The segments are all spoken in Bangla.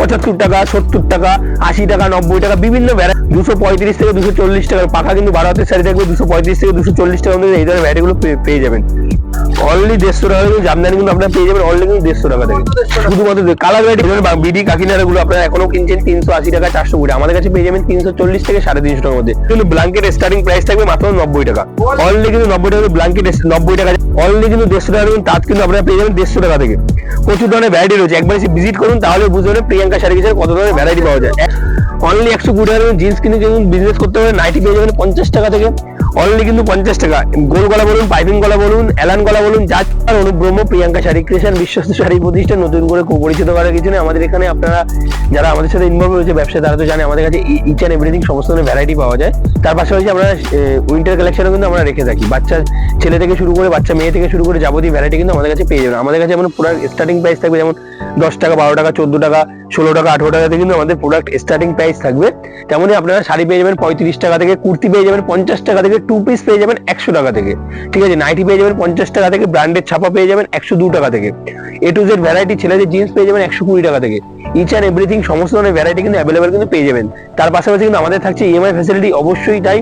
75 টাকা, 70 টাকা, 80 টাকা, 90 টাকা, বিভিন্ন ভ্যারাইটি 235 থেকে 240 টাকা পাখা কিন্তু 12 হাতের শাড়ি থাকবে 235 থেকে 240 টাকা মধ্যে এই ধরনের ভ্যারাইটি গুলো পেয়ে যাবেন। অনলি 150 টাকা কিন্তু জামদানি কিন্তু আপনারা পেয়ে যাবেন অনলি কিন্তু 150 টাকা থেকে। শুধুমাত্র কালার ভ্যারাইটি বিডি কাকিনাড়া গুলো আপনারা এখনো কিনছেন 380 টাকা 420, আমাদের কাছে পেয়ে যাবেন 340 থেকে 350 টাকার মধ্যে। কিন্তু ব্ল্যাঙ্কেট স্টার্টিং প্রাইস থাকবে মাত্র 90 টাকা। অনলি কিন্তু 90 টাকা ব্ল্যাঙ্কেট 90 টাকা, অনলি কিন্তু 150 টাকা কিন্তু তাঁত কিন্তু আপনারা পেয়ে যাবেন 150 টাকা থেকে। প্রচুর ধরনের ভ্যারাইটি রয়েছে, একবার এসে ভিজিট করুন তাহলে বুঝতে পারবেন প্রিয়াঙ্কা শাড়ি কিচেনে কত ধরনের ভ্যারাইটি পাওয়া যায়। অনলি 120 টাকা জিন্স কিনে কিন্তু বিজনেস করতে পারেন, নাইটি পেয়ে যাবেন 50 টাকা থেকে, অনলি কিন্তু 50 টাকা। গোল গলা বলুন, পাইপিং গলা বলুন, এলান গলা বলুন, যা অনুব্রহ্ম প্রিয়াঙ্কা শাড়ি ক্রিয়েশন বিশ্বস্ত শাড়ি প্রতিষ্ঠান, নতুন করে পরিচিত করার কিছু নেই। আমাদের এখানে আপনারা যারা আমাদের সাথে ইনভলভ হয়েছে ব্যবসায় তারা তো জানে আমাদের কাছে ইচ অ্যান্ড এভরিথিং সমস্ত ধরনের ভ্যারাইটি পাওয়া যায়। তার পাশাপাশি আমরা উইন্টার কালেকশনও কিন্তু আমরা রেখে থাকি, বাচ্চা ছেলে থেকে শুরু করে বাচ্চা মেয়ে থেকে শুরু করে যাবতীয় ভ্যারাইটি কিন্তু আমাদের কাছে পেয়ে যাবেন। আমাদের কাছে যেমন প্রোডাক্ট স্টার্টিং প্রাইস থাকবে যেমন 10 টাকা, 12 টাকা, 14 টাকা, 16 টাকা, 18 টাকাতে কিন্তু আমাদের প্রোডাক্ট স্টার্টিং প্রাইস থাকবে। তেমনই আপনারা শাড়ি পেয়ে যাবেন 35 টাকা থেকে, কুর্তি পেয়ে যাবেন 50 টাকা থেকে, 2 পিস পেয়ে যাবেন 100 টাকা থেকে, ঠিক আছে। নাইটি পেয়ে যাবেন 50 টাকা থেকে, ব্র্যান্ডেড ছাপা পেয়ে যাবেন 102 টাকা থেকে, এ টু জেড ভ্যারাইটি ছেলেদের জিন্স পেয়ে যাবেন 120 টাকা থেকে। ইচ অ্যান্ড এভরিথিং সমস্ত ধরনের ভ্যারাইটি কিন্তু অ্যাভেলেবেল কিন্তু পেয়ে যাবেন। তার পাশাপাশি কিন্তু আমাদের থাকছে ইএমআই ফ্যাসিলিটি, অবশ্যই তাই।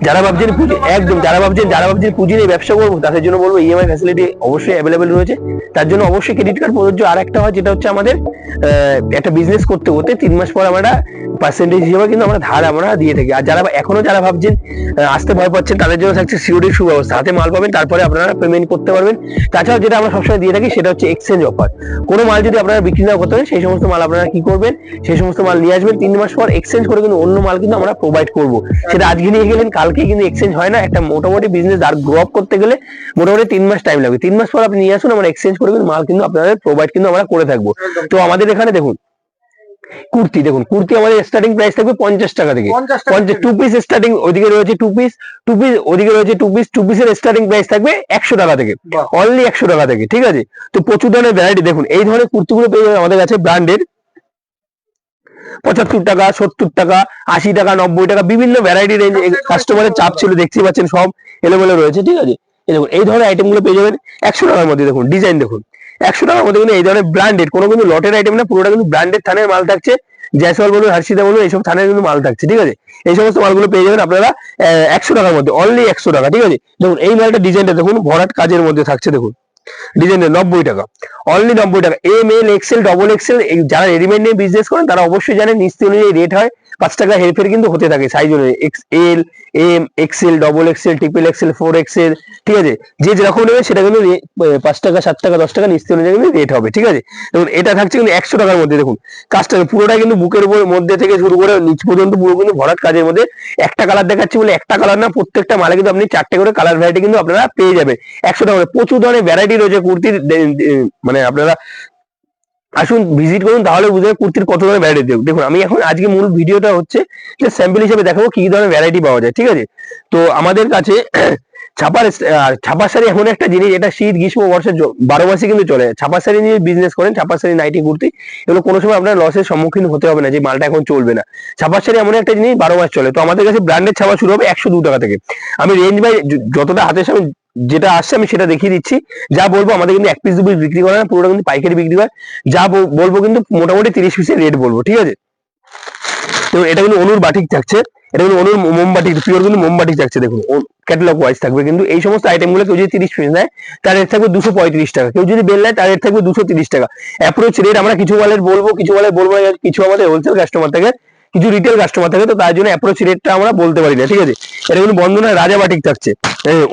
যারা ভাবছেন পুঁজি একদম যারা ভাবছেন পুঁজি নিয়ে ব্যবসা করবো তাদের জন্য বলবো ইএমআই ফ্যাসিলিটি অবশ্যই অ্যাভেলেবেল রয়েছে। তার জন্য অবশ্যই ক্রেডিট কার্ড প্রযোজ্য। আর একটা হয় যেটা হচ্ছে আমাদের একটা বিজনেস করতে 3 মাস পর আমরা পার্সেন্টেজ হিসেবে কিন্তু আমরা ধার আমরা দিয়ে থাকি। আর যারা ভাবছেন আসতে ভয় পাচ্ছেন তাদের জন্য থাকছে সিওডির সুব্যবস্থা, হাতে মাল পাবেন তারপরে আপনারা পেমেন্ট করতে পারবেন। তাছাড়াও যেটা আমরা সবসময় দিয়ে থাকি সেটা হচ্ছে এক্সচেঞ্জ অফার। কোনো মাল যদি আপনারা বিক্রি না করতে পারেন সেই সমস্ত মাল আপনারা কি করবেন, সেই সমস্ত মাল নিয়ে আসবেন, 3 মাস পর এক্সচেঞ্জ করে কিন্তু অন্য মাল কিন্তু আমরা প্রোভাইড করবো। সেটা আজকে নিয়ে গেলেন কালকে কিন্তু এক্সচেঞ্জ হয় না। একটা মোটামুটি বিজনেস আর গ্রো আপ করতে গেলে মোটামুটি 3 মাস টাইম লাগবে। 3 মাস পর আপনি নিয়ে আসুন, আমরা এক্সচেঞ্জ করে কিন্তু মাল কিন্তু আপনাদের প্রোভাইড কিন্তু আমরা করে থাকবো। তো আমাদের এখানে দেখুন কুর্তি আমাদের স্টার্টিং প্রাইস থাকবে 50 টাকা থেকে, 2 পিস স্টার্টিং, ওদিকে রয়েছে 2 পিস, ওদিকে রয়েছে 2 পিস, 2 পিসের স্টার্টিং প্রাইস থাকবে 100 টাকা থেকে, অনলি 100 টাকা থেকে, ঠিক আছে। তো প্রচুর ধরনের ভ্যারাইটি দেখুন, এই ধরনের কুর্তিগুলো পেয়ে যাবেন আমাদের কাছে ব্র্যান্ডেড 75 টাকা, 70 টাকা, 80 টাকা, 90 টাকা, বিভিন্ন ভ্যারাইটি রেঞ্জ। কাস্টমারের চাপ ছিল দেখতে পাচ্ছেন সব এলোমেলো রয়েছে, ঠিক আছে। এই দেখুন এই ধরনের আইটেম গুলো পেয়ে যাবেন 100 টাকার মধ্যে। দেখুন ডিজাইন দেখুন 100 টাকার মধ্যে কিন্তু এই ধরনের ব্র্যান্ডেড, কোনো কিন্তু লটের আইটেম না, পুরোটা কিন্তু ব্র্যান্ডেড থানের মাল থাকছে। জয়সওয়াল বলুন, হর্ষিতা বলুন, এইসব থানের কিন্তু মাল থাকছে, ঠিক আছে। এই সমস্ত মালগুলো পেয়ে যাবেন আপনারা 100 টাকার মধ্যে, অনলি 100 টাকা, ঠিক আছে। দেখুন এই মালটা ডিজাইনটা দেখুন ভরাট কাজের মধ্যে থাকছে, দেখুন ডিজাইনের 90 টাকা, অনলি 90 টাকা। M L XL double XL যারা রেডিমেড নিয়ে বিজনেস করেন তারা অবশ্যই জানেন নিশ্চয়ই অনুযায়ী রেট হয়, 5 টাকা হেরফের কিন্তু হতে থাকে সাইজ অনুযায়ী, XL, M, XL, double XL, triple XL, 4 XL, ঠিক আছে। যে যেরকম নেবে সেটা কিন্তু 5 টাকা 7 টাকা 10 টাকা নিশ্চয়ই অনুযায়ী কিন্তু রেট হবে, ঠিক আছে। দেখুন এটা থাকছে কিন্তু 100 টাকার মধ্যে। দেখুন কাজটা পুরোটা কিন্তু বুকের উপর মধ্যে থেকে শুরু করে নিচ পর্যন্ত পুরো কিন্তু ভরাট কাজের মধ্যে। একটা কালার দেখাচ্ছি বলে একটা কালার না, প্রত্যেকটা মালে কিন্তু আপনি 4টে করে কালার ভ্যারাইটি কিন্তু আপনারা পেয়ে যাবেন 100 টাকা। প্রচুর ধরনের ভ্যারাইটি রয়েছে কুর্তির, মানে আপনারা আসুন ভিজিট করুন তাহলে বুঝবেন কুর্তির কত ধরনের ভ্যারাইটি। দেখুন আমি এখন আজকে মূল ভিডিওটা হচ্ছে যে স্যাম্পল হিসেবে দেখাবো কি ধরনের ভ্যারাইটি পাওয়া যায়, ঠিক আছে। তো আমাদের কাছে ছাপার শাড়ি এমন একটা জিনিস, এটা শীত গ্রীষ্ম বর্ষা 12 মাসে কিন্তু চলে। ছাপার শাড়ি নিয়ে বিজনেস করেন, ছাপার শাড়ি, নাইটি, কুর্তি, এগুলো কোনো সময় আপনার লসের সম্মুখীন হতে হবে না যে মালটা এখন চলবে না। ছাপার শাড়ি এমন একটা জিনিস 12 মাস চলে। তো আমাদের কাছে ব্র্যান্ডেড ছাপা শুরু হবে 102 টাকা থেকে। আমি রেঞ্জ বাই যতটা হাতের সামনে যেটা আসছে আমি সেটা দেখিয়ে দিচ্ছি। যা বলবো আমাদের কিন্তু 1 পিস 2 পিস বিক্রি করে না, পুরোটা কিন্তু পাইকারি বিক্রি হয়। যা বলবো কিন্তু মোটামুটি 30 পিসের রেট বলবো, ঠিক আছে। তো এটা কিন্তু অনুর বাটিক থাকছে, এটা কিন্তু অনুর মোমবাটিক, পিওর কিন্তু মোমবাটিক থাকছে। দেখুন ক্যাটালগ ওয়াইজ থাকবে কিন্তু এই সমস্ত আইটেম গুলো। কেউ যদি 30 পিস নেয় তার রেট থাকবে 235 টাকা, কেউ যদি বেল নেয় তার রেট থাকবে 230 টাকা। অ্যাপ্রোচ রেট আমরা কিছু মালের বলবো, কিছু মালের বলবো না, কিছু আমাদের হোলসেল কাস্টমার থাকে, কিছু রিটেল কাস্টমার থাকে, তো তার জন্য অ্যাপ্রোচ রেটটা আমরা বলতে পারি না, ঠিক আছে। এটা কিন্তু বন্ধনা রাজাবাটিক থাকছে,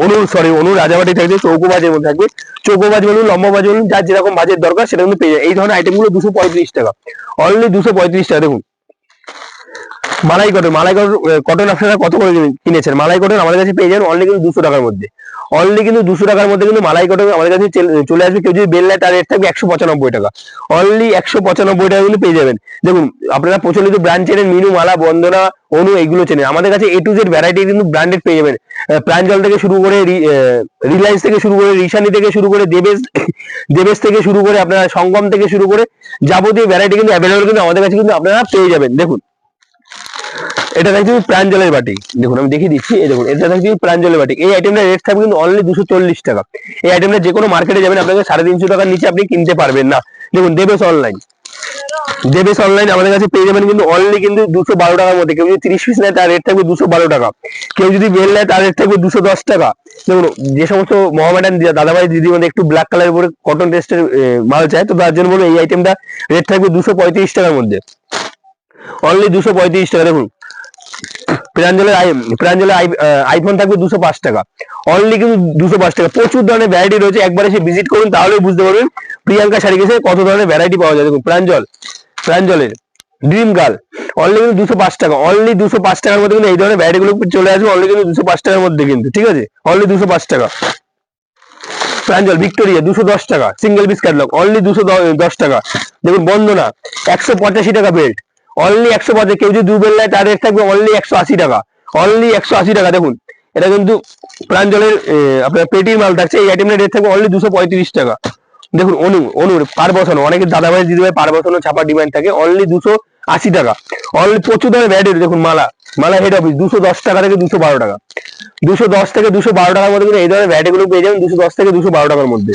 অনুর রাজাবাটিক থাকছে, চৌকো বাজের মধ্যে থাকবে। চৌকো বাজ বলুন, লম্বা বাজ বলুন, যার যেরকম বাজের দরকার সেটা কিন্তু পেয়ে যায়। এই ধরনের আইটেম গুলো 235 টাকা, অনলি 235 টাকা। দেখুন মালাই কটন আপনারা কত করে কিনেছেন? মালাই কটন আমাদের কাছে পেয়ে যাবেন অনলি কিন্তু 200 টাকার মধ্যে, অনলি কিন্তু 200 টাকার মধ্যে কিন্তু মালাই কটন আমাদের কাছে চলে আসবে। কেউ যদি বেল নেয় তার রেট থাকবে 195 টাকা, অনলি 195 টাকা কিন্তু পেয়ে যাবেন। দেখুন আপনারা প্রচলিত ব্র্যান্ড চেনেন, মিনু, মালা, বন্দনা, অনু, এগুলো চেনেন। আমাদের কাছে এ টু জেড ভ্যারাইটি কিন্তু ব্র্যান্ডেড পেয়ে যাবেন। প্রাঞ্জল থেকে শুরু করে, রিলায়েন্স থেকে শুরু করে, রিশানি থেকে শুরু করে, দেবেশ থেকে শুরু করে, আপনারা সঙ্গম থেকে শুরু করে যাবতীয় ভ্যারাইটি কিন্তু অ্যাভেলেবল কিন্তু আমাদের কাছে কিন্তু আপনারা পেয়ে যাবেন। দেখুন এটা থাকছে প্রাঞ্জলের বাটি, দেখুন আমি দেখিয়ে দিচ্ছি। এই দেখুন এটা থাকছে প্রাঞ্জলের বাটি। এই আইটেমটার রেট থাকবে কিন্তু অনলি 240 টাকা। এই আইটেমটা যে কোনো মার্কেটে যাবেন আপনাকে 350 টাকার নিচে আপনি কিনতে পারবেন না। দেখুন দেবেশ অনলাইন, দেবেশ অনলাইন আমাদের কাছে পেয়ে যাবেন কিন্তু অনলি কিন্তু 212 টাকার মধ্যে। কেউ যদি 30 পিস নেয় তার রেট থাকবে 212 টাকা, কেউ যদি বেল নেয় তার রেট থাকবে 210 টাকা। দেখুন যে সমস্ত মহামেডান দাদাভাই দিদি মধ্যে একটু ব্ল্যাক কালারের উপরে কটন টেস্টের মাল চায়, তো তার জন্য বলবো এই আইটেমটা রেট থাকবে 235 টাকার মধ্যে, অনলি 235 টাকা। দেখুন প্রাঞ্জলের আইফোন থাকবে 205 টাকা, অনলি কিন্তু 205 টাকা। প্রচুর ধরনের ভ্যারাইটি রয়েছে, একবার এসে ভিজিট করুন তাহলেই বুঝতে পারবেন প্রিয়াঙ্কা শাড়ি কেসে কত ধরনের ভ্যারাইটি পাওয়া যায়। দেখুন প্রাঞ্জলের ড্রিম গার্ল অনলি কিন্তু 205 টাকা, অনলি 205 টাকার মধ্যে কিন্তু এই ধরনের ভ্যারাইটি গুলো চলে আসবে, অনলি কিন্তু 205 টাকার মধ্যে কিন্তু, ঠিক আছে, অনলি 205 টাকা। প্রাঞ্জল ভিক্টোরিয়া 210 টাকা, সিঙ্গেল পিস ক্যাটলগ অনলি 210 টাকা। দেখুন বন্দনা 185 টাকা বেল্ট, অনলি 150, কেউ যদি 2 বেল নেয় তার রেট থাকবে অনলি 180 টাকা, অনলি 180 টাকা। দেখুন এটা কিন্তু প্রাঞ্জলের আপনার পেটির মাল থাকছে, এই আইটেমের রেট থাকবে অনলি 235 টাকা। দেখুন অনুর পার বসানো, অনেকে দাদাভাই দিদিভাই পার বসানো ছাপা ডিমান্ড থাকে, অনলি 280 টাকা, অনলি প্রচুর ধরনের ভ্যারাইটি। দেখুন মালা হেড অফিস 210 টাকা থেকে 212 টাকা, 210 থেকে 212 টাকার মধ্যে কিন্তু এই ধরনের ভ্যারাইটি গুলো পেয়ে যাবেন 210 থেকে 212 টাকার মধ্যে।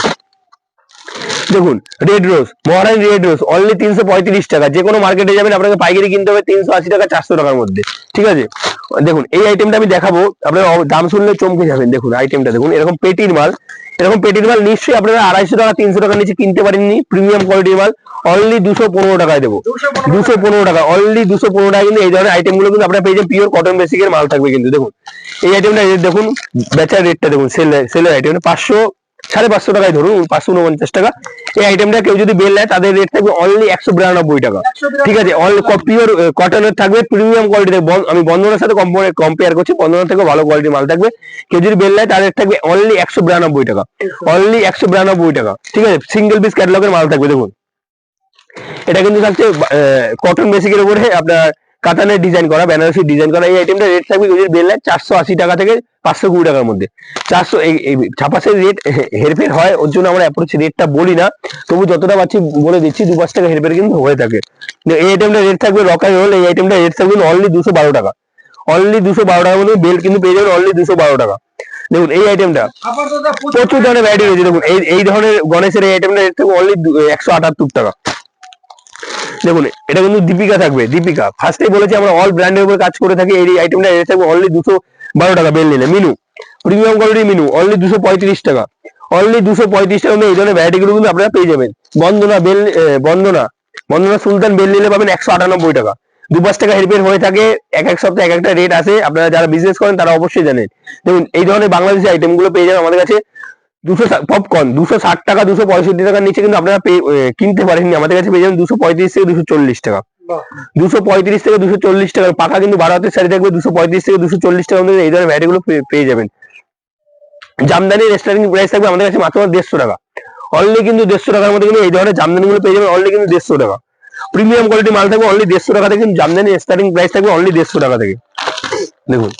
দেখুন রেড রোজ, মহারানী রেড রোজ অনলি 335 টাকা, যে কোনো মার্কেটে যাবেন আপনাকে পাইকারি কিনতে হবে 380 টাকা 400 টাকার মধ্যে, ঠিক আছে। দেখুন এই আইটেমটা আমি দেখাবো, আপনারা দাম শুনলে চমকে যাবেন। দেখুন আইটেমটা দেখুন, এরকম পেটির মাল, নিশ্চয়ই আপনারা 250 টাকা 300 টাকার নিচে কিনতে পারেননি, প্রিমিয়াম কোয়ালিটির মাল অনলি 215 টাকায় দেবো, 215 টাকা, অনলি 215 টাকা। কিন্তু এই ধরনের আইটেম গুলো কিন্তু আপনারা পেয়ে যাবেন, পিওর কটন বেসিকের মাল থাকবে কিন্তু। দেখুন এই আইটেমটা দেখুন, বেচার রেটটা দেখুন, সেলের আইটেম 550 টাকায় ধরুন 549 টাকা। এই আইটেমটা কেউ যদি বেল নেয় তাদের রেট থাকবে অনলি 192 টাকা, ঠিক আছে, অনলি পিওর কটনের থাকবে, প্রিমিয়াম কোয়ালিটি। আমি বন্ধনের সাথে কম্পেয়ার করছি, বন্ধনের থেকে ভালো কোয়ালিটির মাল থাকবে। কেউ যদি বেল নেয় তার রেট থাকবে অনলি 192 টাকা, অনলি 192 টাকা, ঠিক আছে। সিঙ্গেল পিস ক্যাটালগের মাল থাকবে। দেখুন এটা কিন্তু থাকছে কটন বেসিকের উপরে আপনার কাতানের ডিজাইন করা, বেনারসি ডিজাইন করা। এই আইটেমটা রেট থাকবে যদি বেল নেয় 480 টাকা থেকে 520 টাকার মধ্যে। 400 এই ছাপাসের রেট হেরফের হয়, ওর জন্য আমরা অ্যাপ্রোচ রেটটা বলি না, তবু যতটা পাচ্ছি বলে দিচ্ছি, 2-5 টাকা হেরফের কিন্তু হয়ে থাকে। এই আইটেমটা রেট থাকবে রকাই রোল, এই আইটেমটা রেট থাকবে অনলি 212 টাকা, অনলি 212 টাকার মধ্যে বেল কিন্তু পেয়ে যাবেন অনলি 212 টাকা। দেখুন এই আইটেমটা প্রচুর ধরনের ভ্যারাইটি রয়েছে। দেখুন এই ধরনের গণেশের এই আইটেমটা রেট থাকবে অনলি 178 টাকা। দেখুন এটা কিন্তু দীপিকা থাকবে, দীপিকা ফার্স্টেই বলেছি আমরা অল ব্র্যান্ডের উপর কাজ করে থাকি। এই আইটেমটা রেট থাকবে অনলি 212 টাকা বেল নিলে। Minu premium quality Minu only 235 টাকা, অনলি 235 টাকা। এই ধরনের ভ্যারাইটি গুলো কিন্তু আপনারা পেয়ে যাবেন। বন্দনা সুলতান বেল নিলে পাবেন 198 টাকা। 2-5 টাকা হেরফের হয়ে থাকে, এক এক সপ্তাহে এক একটা রেট আছে, আপনারা যারা বিজনেস করেন তারা অবশ্যই জানেন। দেখুন এই ধরনের বাংলাদেশি আইটেম গুলো পেয়ে যাবেন আমাদের কাছে। পপকর্ন 260 টাকা, 265 টাকার নিচে কিন্তু আপনারা কিনতে পারেননি, আমাদের কাছে পেয়ে যাবেন 235 থেকে 240 টাকা, 235 থেকে 240 টাকা। পাকা কিন্তু 12 হাতের শাড়ি থাকবে 235 থেকে 240 টাকার মধ্যে এই ধরনের ভ্যারাইটি গুলো পেয়ে যাবেন। জামদানির স্টার্টিং প্রাইস থাকবে আমাদের কাছে মাত্র 150 টাকা, অনলি কিন্তু 150 টাকার মধ্যে কিন্তু এই ধরনের জামদানি গুলো পেয়ে যাবেন অনলি কিন্তু 150 টাকা। প্রিমিয়াম কোয়ালিটি মাল থাকবে অনলি 150 টাকা থেকে, কিন্তু জামদানির স্টার্টিং প্রাইস থাকবে অনলি 150 টাকা থেকে। দেখুন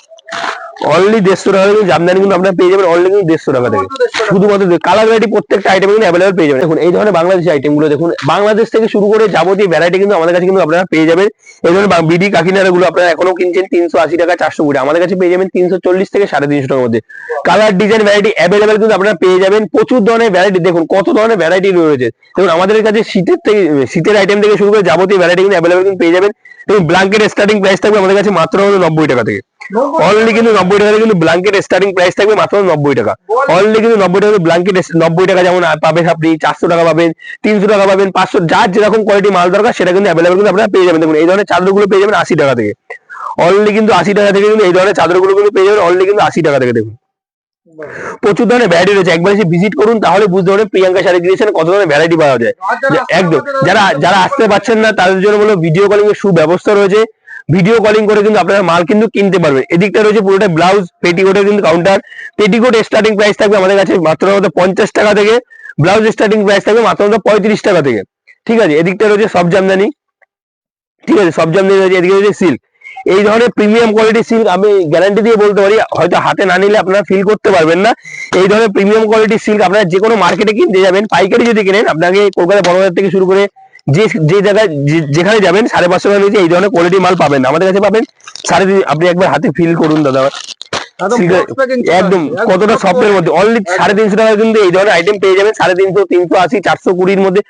অনলি 150 টাকা থেকে জামদানি কিন্তু আপনারা পেয়ে যাবেন অনলি কিন্তু 150 টাকা থেকে। শুধুমাত্র কালার ভ্যারাইটি প্রত্যেকটা আইটেম কিন্তু অ্যাভেলেবল পেয়ে যাবেন। দেখুন এই ধরনের বাংলাদেশি আইটেম গুলো দেখুন, বাংলাদেশ থেকে শুরু করে যাবতীয় ভ্যারাইটি কিন্তু আমাদের কাছে কিন্তু আপনারা পেয়ে যাবেন। এই ধরনের বিডি কাকিনারা গুলো আপনারা এখনো কিনছেন 380 টাকা 420, আমাদের কাছে পেয়ে যাবেন 340 থেকে 350 টাকার মধ্যে। কালার ডিজাইন ভ্যারাইটি অ্যাভেলেবল কিন্তু আপনারা পেয়ে যাবেন, প্রচুর ধরনের ভ্যারাইটি। দেখুন কত ধরনের ভ্যারাইটি রয়েছে। দেখুন আমাদের কাছে শীতের আইটেম থেকে শুরু করে যাবতীয় ভ্যারাইটি কিন্তু অ্যাভেলেবল কিন্তু পেয়ে যাবেন। দেখুন ব্ল্যাঙ্কেট স্টার্টিং প্রাইস থাকবে আমাদের কাছে মাত্র 90 টাকা থেকে, অনলি কিন্তু 90 টাকা থেকে কিন্তু ব্ল্যাঙ্কেট স্টার্টিং প্রাইস থাকবে মাত্র 90 টাকা, অনলি কিন্তু 90 টাকা ব্ল্যাঙ্কেট 90 টাকা। যেমন পাবেন আপনি 400 টাকা পাবেন, 300 টাকা পাবেন, 500, যার যেরকম কোয়ালিটি মাল দরকার সেটা কিন্তু অ্যাভেলেবল কিন্তু আপনারা পেয়ে যাবেন। দেখুন এই ধরনের চাদরগুলো পেয়ে যাবেন 80 টাকা থেকে, অনলি কিন্তু 80 টাকা থেকে কিন্তু এই ধরনের চাদরগুলো কিন্তু পেয়ে যাবেন অনলি কিন্তু 80 টাকা থেকে। দেখুন প্রচুর ধরনের ভ্যারাইটি রয়েছে, একবার এসে ভিজিট করুন তাহলে বুঝতে পারবেন প্রিয়াঙ্কা শাড়ি ক্রিয়েশনে কত ধরনের ভ্যারাইটি পাওয়া যায়। একদম যারা আসতে পারছেন না তাদের জন্য বলো ভিডিও কলিং এর সুব্যবস্থা রয়েছে, ভিডিও কলিং করে কিন্তু আপনারা মাল কিন্তু কিনতে পারবেন। এদিকটা রয়েছে পুরোটা ব্লাউজ, পেটিকোটের কিন্তু কাউন্টার। পেটিকোট স্টার্টিং প্রাইস থাকবে আমাদের কাছে মাত্র 50 টাকা থেকে, ব্লাউজ স্টার্টিং প্রাইস থাকবে মাত্র 35 টাকা থেকে, ঠিক আছে। এদিকটা রয়েছে সব জামদানি, ঠিক আছে, সব জামদানি রয়েছে। এদিকে রয়েছে সিল্ক, এই ধরনের প্রিমিয়াম কোয়ালিটি সিল্ক আমি গ্যারান্টি দিয়ে বলতে পারি, হয়তো হাতে না নিলে আপনারা ফিল করতে পারবেন না। এই ধরনের প্রিমিয়াম কোয়ালিটি সিল্ক আপনারা যে কোনো মার্কেটে কিনতে যাবেন, পাইকারি যদি কিনেন আপনাকে কলকাতা বড়বাজার থেকে শুরু করে যে জায়গায় যেখানে যাবেন 550 টাকা নিচে এই ধরনের কোয়ালিটি মাল পাবেন না, আমাদের কাছে পাবেন 3.5। আপনি একবার হাতে ফিল করুন দাদা, একদম কতটা সফটের মধ্যে অনলি 350 টাকা কিন্তু এই ধরনের আইটেম পেয়ে যাবেন। 350, 380, 420 মধ্যে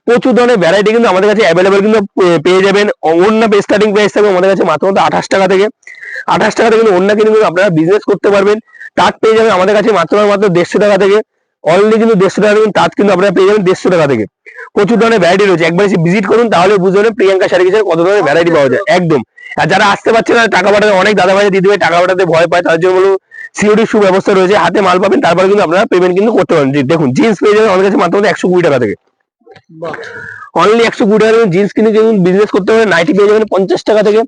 প্রচুর ধরনের ভ্যারাইটি কিন্তু আমাদের কাছে অ্যাভেলেবেল কিন্তু পেয়ে যাবেন। অন্য স্টার্টিং প্রাইস থাকবে আমাদের কাছে মাত্র 28 টাকা থেকে। 28 টাকা থেকে কিন্তু অন্য কিন্তু আপনারা বিজনেস করতে পারবেন। তাঁত পেয়ে যাবেন আমাদের কাছে মাত্র 150 টাকা থেকে। অলরেডি কিন্তু 150 টাকা থেকে তাঁত কিন্তু আপনারা পেয়ে যাবেন 150 টাকা থেকে। প্রচুর ধরনের ভ্যারাইটি রয়েছে, একবার এসে ভিজিট করুন তাহলে বুঝতে পারবেন প্রিয়াঙ্কা শাড়ি কিচেনে কত ধরনের ভ্যারাইটি পাওয়া যায় একদম। আর যারা আসতে পারছে না টাকা পাঠাতে, অনেক দাদা ভাই দিদি ভাই টাকা পাঠাতে ভয় পায়, তার জন্য বলবো সিওডি সুব্যবস্থা রয়েছে, হাতে মাল পাবেন তারপরে কিন্তু আপনারা পেমেন্ট কিন্তু করতে পারেন। দেখুন জিন্স পেয়ে যাবেন আমাদের কাছে মাত্র 120 টাকা থেকে। অনলি 120 টাকা জিন্স কিনে কিন্তু বিজনেস করতে পারেন। নাইটি পেয়ে যাবেন 50 টাকা থেকে।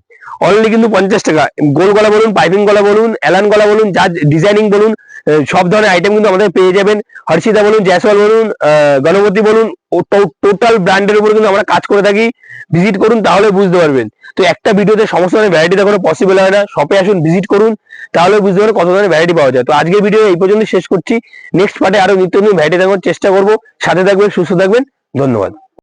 অলরেডি কিন্তু 50 টাকা। গোল গলা বলুন, পাইপিং গলা বলুন, এলান গলা বলুন, যা ডিজাইনিং বলুন, সব ধরনের আইটেম কিন্তু আমাদের পেয়ে যাবেন। হর্ষিতা বলুন, জয়সওয়াল বলুন, গণপতি বলুন, টোটাল ব্র্যান্ডের উপর কিন্তু আমরা কাজ করে থাকি। ভিজিট করুন তাহলে বুঝতে পারবেন। তো একটা ভিডিওতে সমস্ত ধরনের ভ্যারাইটি দেখানো পসিবল হয় না, শপে আসুন ভিজিট করুন তাহলে বুঝতে পারবেন কত ধরনের ভ্যারাইটি পাওয়া যায়। তো আজকের ভিডিও এই পর্যন্ত শেষ করছি। নেক্সট পার্টে আরো নিত্য নতুন ভ্যারাইটি দেখানোর চেষ্টা করবো। সাথে থাকবেন, সুস্থ থাকবেন, ধন্যবাদ।